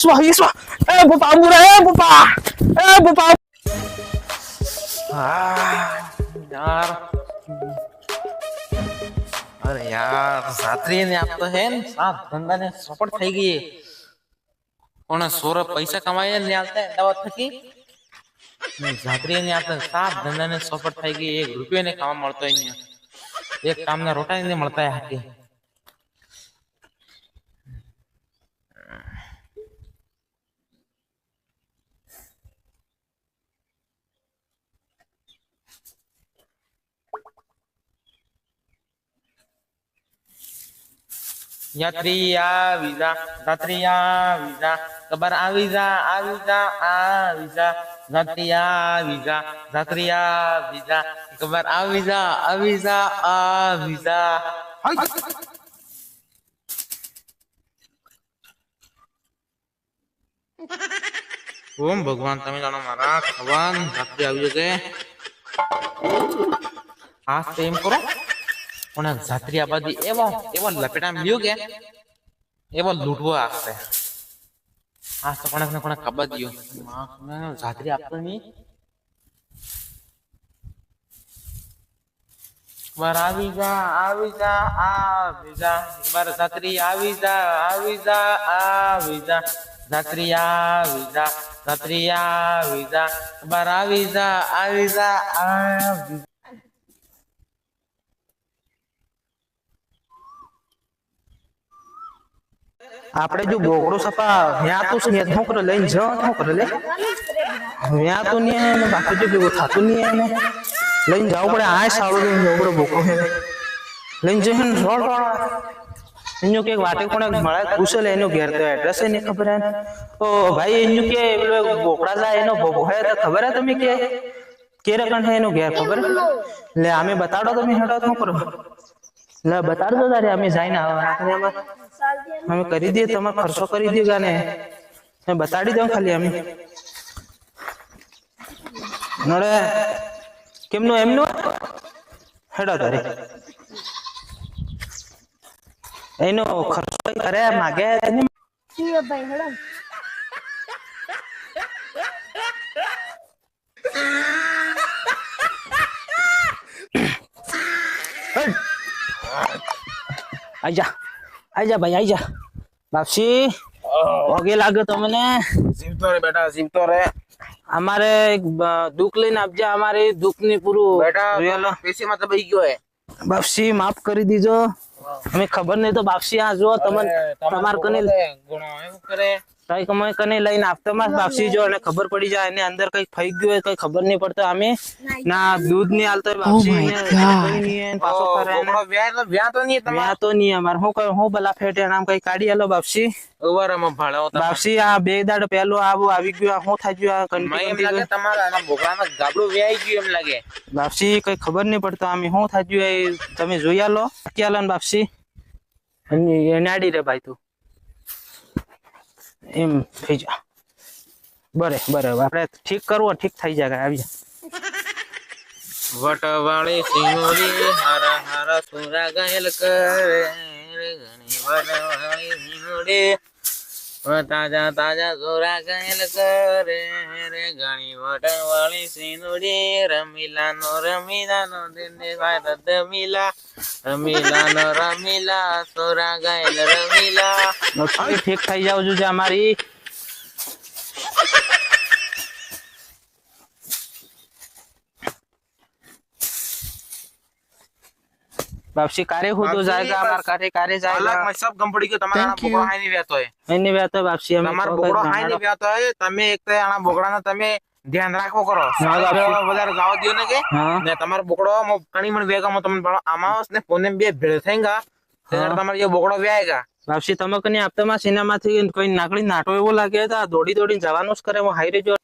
Iswa. Bapak murah bapak. Bapak. यार अरे यार सात्री ने आप तो है न साथ धंधा ने सपोर्ट થઈ ગઈ કોને સોરે પૈસા કમાય ને આલતા દવા થકી ને સાત્રી ને આપણે સાત ધંધા ને સપોર્ટ થઈ ગઈ 1 રૂપિયો ને ખાવા મળતો અહીંયા એક કામ ના રોટા ને મળતા હાથી यात्रिया वीजा यात्रिया वीजा खबर आवीजा यात्रिया वीजा खबर आवीजा ओम भगवान तमे जानो मारा भगवान यात्री आवी जते आज तेम करो कोना जात्री आबादी एवा लपेटा मिल्यो के एवा लूटવો આખે આ તો કોને ખબર દિયો માં જાત્રી આપતો ની વાર આવીજા વાર જાત્રી આવીજા જાત્રી આવીજા વાર આવીજા આપણે જો બોકડો સપા ન્યા તો સ્નેહ હું કરે લઈને જ હું કરે લે ન્યા તો ની ને બાકી જો ભેગો થાતું ની ને લઈને જાવ પડે આ સાળો લઈને જાવ પડે બોકો હે લઈને જઈને રોડ એનો કે વાટે કોણે મળે પૂછે લે એનો ઘેર તો એડ્રેસ એ ને ખબર હે ઓ ભાઈ એનો કે બોકડા જાય એનો બોકો હે તો ખબર હે તમે કે રકણ હે એનો ઘેર ખબર લે અમે બતાડો તમે હડો શું કરો લે બતાડ દો તારે અમે જઈને આખરે અમે કરી દઈએ તમે ખર્ચો કરી દઈએ ગાને मैं बताड़ी दो खाली हमें नोड़े केमनो एमनो हेडो तारे एनो खर्चो करे मागे तने सीए भाई हेडो आजा आजा भाई आजा बापसी ओगे लागे तो मैंने जीवतो रे बेटा जीवतो रे हमारे दुख लेने अब जा हमारे दुख नहीं पूरू बेटा पैसे मतलब भाई क्यों है बापसी माफ कर दीजो हमें खबर नहीं तो बापसी यहाँ जो तमन तमार कने गुणो है करे कई कमाई कने लाइन आफ्टर मास बापसी जो ने खबर पड़ी जाए ने अंदर कई फैक गयो है कई खबर नहीं पड़ता हमें ना दूध नहीं आलता बापसी ने कोई नहीं है पासो करे बोकड़ो व्याह तो नहीं है व्याह तो नहीं है हमार हो भला फेटे नाम कई काढी आलो बापसी ओवर में भाड़ो बापसी आ बे दाड़ पहलो आबो आवी गयो हो था गयो मैं एम लागे તમારા ના બોકડામાં ગાબડું વ્યાઈ ગયું એમ લાગે बापसी कई खबर नहीं पड़ता हमें हो था गयो તમે જોઈ આલો કે આલો बापसी નાડી રે ભાઈ તું એમ થઈ જા બરે બરે આપણે ઠીક કરવો ઠીક થઈ જાય આવી જા વટવાળી સિંગોરી હારા હારા સુરા ગાયલ કરે ઘણી વટવાળી સિંગોરી તાજા તાજા સુરા ગાયલ કરે રે ઘણી વટવાળી સિંગોરી રમીલાનો દિને ભારત રમીલા સુરા ગાયલ રમીલા ठीक થઈ જાવ જો અમારી वापसी कार्य हो तो जाएगा हमार कार्य जाएगा अलग में सब कंपनी के તમારા બોકડો હાઈ ની વ્યાતો है नहीं व्यात है वापसी हम તમારો બોકડો હાઈ ની વ્યાતો है તમે એક તો આના બોકડાનો તમે ધ્યાન રાખો કરો વધારે ગાવ દિયો ને કે ને તમારો બોકડો કણી મણ વેગા માં તમને આમાસ ને ફોન ને બે ભેળ થઈગા ત્યારે તમારો જે બોકડો વ્યાયગા वापसी તમે કને આપતામાં સિનેમાથી કોઈ નાકડી નાટો એવો લાગે તો દોડી દોડીને જવાનું જ કરે હાઈ રે જો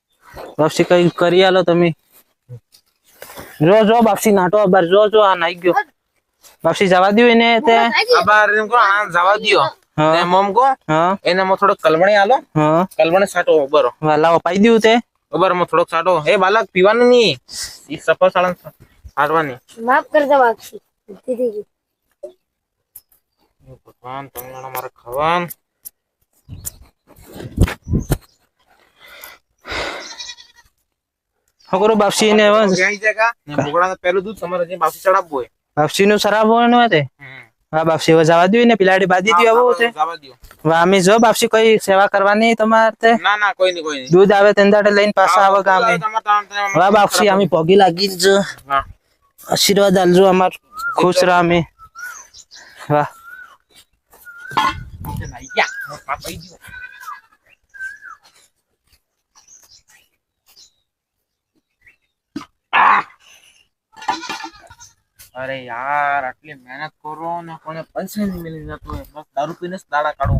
वापसी કઈ કરી આલો તમે જો જો वापसी નાટો અબર જો જો આ નાઈ ગયો वापसी जवा दियो ने ते अबार इनको आ जवा दियो ने मम को हां एने म थोड़ो कलवणे आलो हां कलवणे साटो बरो वाला पाई दियो ते बरो म थोड़ो साटो ए बालक पीवानो नी ई सफा सालन साटवानी माफ कर दे वापसी दीदी जी भगवान तमना मारा खवान શું કરું બાપસી ને ક્યાંય જગા ને બોકડાને પહેલું દૂધ તમારે જે બાપસી ચડાવવું હોય. બાપસી નું શરાબ હોય ને તે હા બાપસી હવે જવા દઉં ને પિલાડી બાંધી દઉં આવું છે જવા દ્યો. હવે અમે જો બાપસી કોઈ સેવા કરવાની તમારે તે ના ના કોઈ નહીં. દૂધ આવે તેંદાડે લઈને પાછા આવે ગામે વાહ બાપસી અમે પગી લાગી જ હા આશીર્વાદ આલજો અમાર ખુશ રહો અમે વાહ અરે યાર આટલી મહેનત કરો ને કોને પૈસા નહીં મળી જતો હોય બસ દારૂ પીને જ દાડા કાઢો.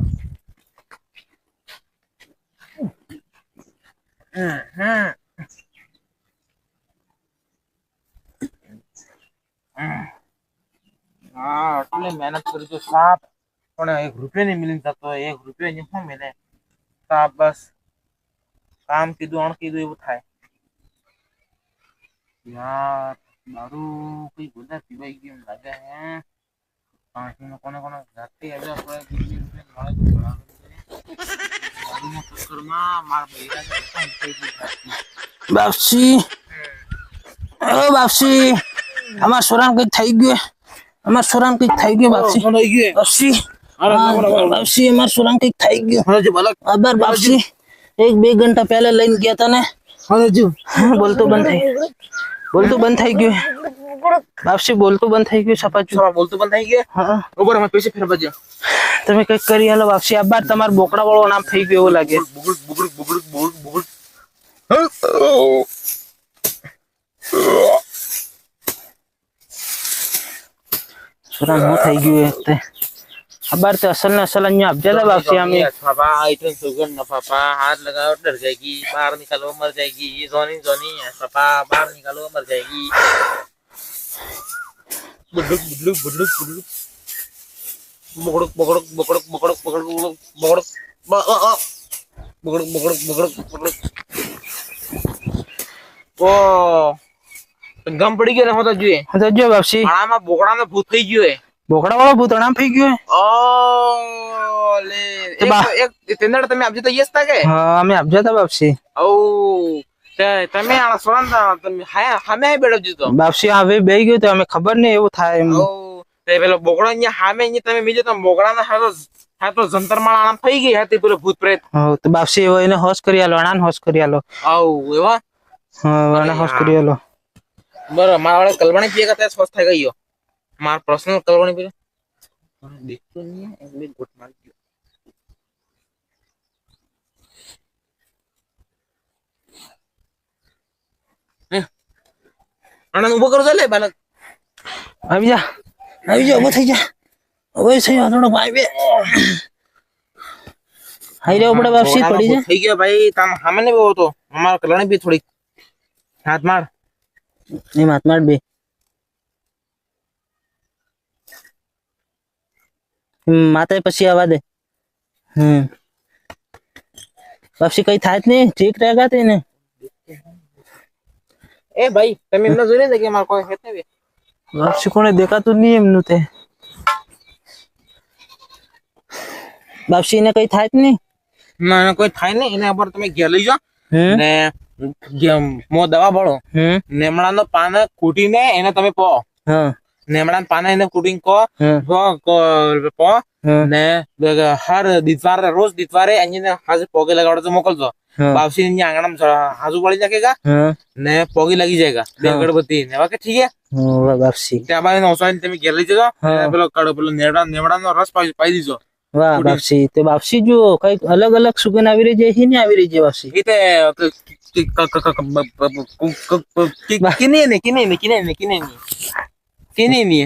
હા આટલી મહેનત કરી તો સાપ પણ 1 રૂપિયો નહીં મળી જતો હોય. 1 રૂપિયો નહીં શું મળે સાપ બસ કામ કીધું અણ કીધું એવું થાય યાર. દારૂ કઈ બધા પીવાઈ ગયું એમ લાગે હે. પાણીમાં કોને કોને જાતે આવ્યા પડે કેટલી રૂપિયા મળે તો બરાબર છે. દારૂના ચક્કરમાં મારા બૈરાને પણ થઈ ગયું. બાપસી ઓ બાપસી અમાર સોરામ કઈક થઈ ગયું અમાર સોરામ કઈક થઈ ગયું બાપસી બાપસી બાપસી અમાર સોરામ કઈક થઈ ગયું આભાર બાપસી 1-2 ઘંટા પહેલા લઈને ગયા તા ને બોલતું બંધ થઈ ગયું બાપસી બોલતું બંધ થઈ ગયું સપાચું બોલતું બંધ થઈ ગયા. હા ઉપર અમે પૈસે ફેરવા જ્યો. તમે કઈક કરી હાલો બાપસી આભાર તમાર બોકડા વાળો નામ થઈ ગયું એવું લાગે બુગડ બુગડ બુગડ બુગડ બુગડ. સોરામ હું થઈ ગયું તે આભાર તે અસલ ને અસલ અહીંયા આપજે બાપસી અમે पापा इतने सुगन न पापा हाथ लगाओ डर जाएगी बाहर निकालो मर जाएगी ये जोनी जोनी है पापा बाहर निकालो मर जाएगी. बुडुक बुडुक बुडुक बुडुक बगड़क बगड़क बगड़क बगड़क बगड़क बगड़क बगड़क बगड़क बगड़क बगड़क. ओ ગમ પડી ગયો ને હોતા જોઈએ તો જો બાપસી આમાં બોકડાનો ભૂત થઈ ગયો હે. બોકડા વાળો ભૂત નામ થઈ ગયું ઓ લે એક તેંદડ તમે આપજો તો યસ તા કે હા અમે આપજો તા બાપસી ઓ તમે આ સોરંદા તમે હા હામે બેડો જીતો બાપસી હવે બેહી ગયું તો અમે ખબર નહીં એવું થાય એમ ઓ તે પેલો બોકડા અહીંયા હામે અહીંયા તમે બીજો તો બોકડાના હા તો જંતર માળા આમ થઈ ગઈ હતી પેલો ભૂત પ્રેત. હા તો બાપસી એવો એને હોશ કરી આલો અણાન હોશ કરી આલો આવ એવા હા અણા હોશ કરી આલો બરાબર મારા વાળે કલવાણી પીએ કરતા સ્વસ્થ થઈ ગયો માર પર્સનલ કલવાણી પીએ દેખતો નહીં એક બે ગોટ મારી ગયો. આનંદ ઉભો કરો લે બાલક આવી જા ઉભો થઈ જા હવે થઈ થોડો ભાઈ બે હાઈ રે ઉપડે બાપસી પડી જા થઈ ગયો ભાઈ તામ સામે ને બેવો તો અમાર કલવાણી પી થોડી હાથ માર એ માત બે માતા પછી આવા દે બાપસી કઈ થાય જ નહીં ઠીક રહેગા તે ને એ ભાઈ તમે એમને જોઈને ને કે માર કોઈ હેત ને બાપસી કોને દેખાતું નહીં એમનું તે બાપસી ને કઈ થાય જ નહીં ના કોઈ થાય નહીં એના પર તમે ઘેર લઈ જાઓ ને મો દવા ભળો નેમડાનો પાન કૂટીને એને તમે પો નેમડાના પાન એને કૂટીને પો ને હર દિતવારે રોજ દિતવારે અહીંયા હાજર પોગે લગાડો તો મોકલજો બાપસી આંગણા હાજુ પડી નાખેગા ને પોગી લાગી જાયગા બે અગરબત્તી ને વાકે ઠીક હે બાપસી ત્યાં બાદ ઓસાઈને તમે ઘેર લઈ જજો પેલો કાઢો પેલો નેમડાનો રસ પાઈ દીજો. વાહ બાપસી તે બાપસી જો કઈક અલગ અલગ સુગંધ આવી રહી છે હી ને આવી રહી છે બાપસી એટલે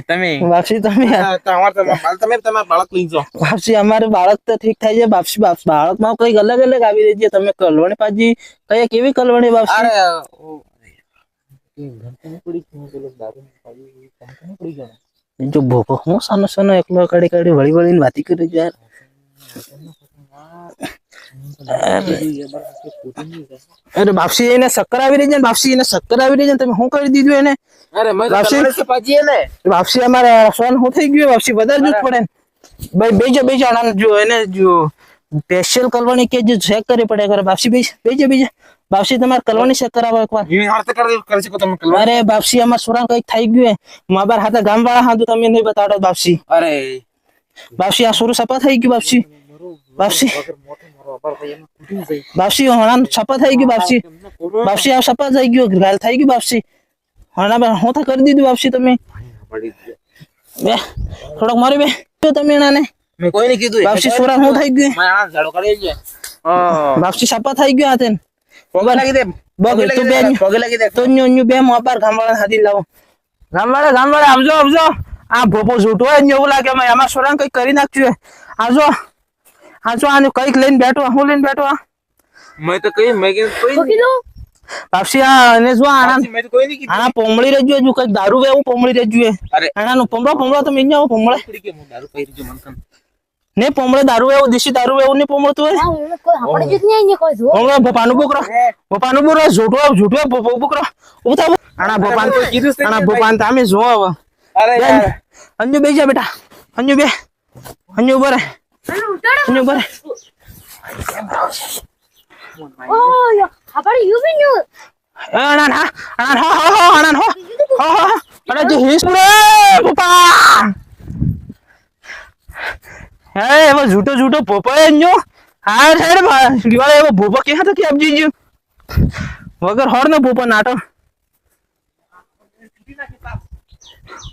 તમે બાપસી તમે તમારા બાળક લઈ જાઓ. બાપસી અમારે બાળક તો ઠીક થાય છે બાપસી બાળક માં કઈક અલગ અલગ આવી રહી છે તમે કલવણી પાજી કઈ કેવી કલવણી બાપસી જો ભોકો હું સાનો સાનો એકલો કાઢી કાઢી વળી વળીને વાતી કરી યાર અરે બાપસી એને શક્કર આવી રહી છે બાપસી એને શક્કર આવી રહી છે તમે શું કરી દીધું એને અરે બાપસી અમારે સોન શું થઈ ગયું બાપસી વધારે દૂધ પડે ને ભાઈ બેજો આનંદ જો એને જો સ્પેશિયલ કલવાની કે જે ચેક કરી પડે કરે બાપસી બીજે બાપસી તમારે કલવાની ચેક કરાવો એકવાર ઈ હાથ કરી શકો તમે કલવા અરે બાપસી અમાર સુરા કઈક થઈ ગયું હે માબાર હાથે ગામ વાળા હાથું તમે નહીં બતાડો બાપસી અરે બાપસી આ સુરું સપા થઈ ગયું બાપસી બાપસી મોટો મારો અપાર ભાઈ એમાં કુટી જાય બાપસી હણાન સપા થઈ ગયું બાપસી આ સપા થઈ ગયું ઘાલ થઈ ગયું બાપસી હણા હું તો કરી દીધું બાપસી તમે પડી બે થોડોક મારી બે તો તમે એનાને મેં કોઈ નહીં કીધું બાપસી સુરા હું થઈ ગયું મેં આ ઝાડો કરી છે બાપસી સપા થઈ ગયું હાથે પગે લાગી દે બગ તું બે પગે લાગી દે તો ન્યુ બે મોબાર ગામવાળા હાથી લાવો ગામવાળા આવજો આ ભોપો છૂટો હોય ને એવું લાગે મેં આમાં સોરાન કઈક કરી નાખ્યું આવજો આનું કઈક લઈને બેઠો હું લઈને બેઠો મેં તો કઈ મેં કીધું કોઈ મૂકી દો બાપસી આ એને જો આના મેં તો કોઈ નહીં કીધું આના પોમળી રહેજો હજુ કઈક દારૂ એવું પોમળી રહેજો અરે આનાનું પોમળો તમે અહીંયા આવો પોમળે પડી કે હું દારૂ પી રહ્યો મનકન ને પોમળે દારૂ એવું દેશી દારૂ એવું ને પોમળતું હોય હા એમને કોઈ આપણે જ નહીં આઈને કોઈ જો પોમળો ભોપાનું બોકરો ઝૂઠો બોકરો ઉતા આના ભોપાન તમે જો હવે અરે યાર અંજુ બેજા બેટા અંજુ ઉભો રહે અંજુ ઉભો રહે ઓ યો આપણે યુ બી ન્યુ અરે જે હિસ રે પપ્પા હે એવો ઝૂઠો પોપો enjo હા સાઈડ દિવાળે એવો ભોપો કે હતો કે આપજી જો વગર હોર ને ભોપો નાટો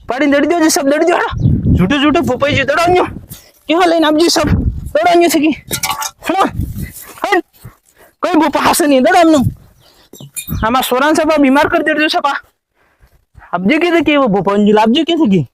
પાડી દડી દેજો સબ દડી દો ઝૂઠો પોપો જે દડોન્યો કે લઈને આપજી સબ દડોન્યો છે કે હલો હે કોઈ ભોપો હશે નહીં દડોન્યો આમાં સોરાન સપા બીમાર કરી દેજો સપા આપજે કે वो भोपाल जी लाभ जी कैसे की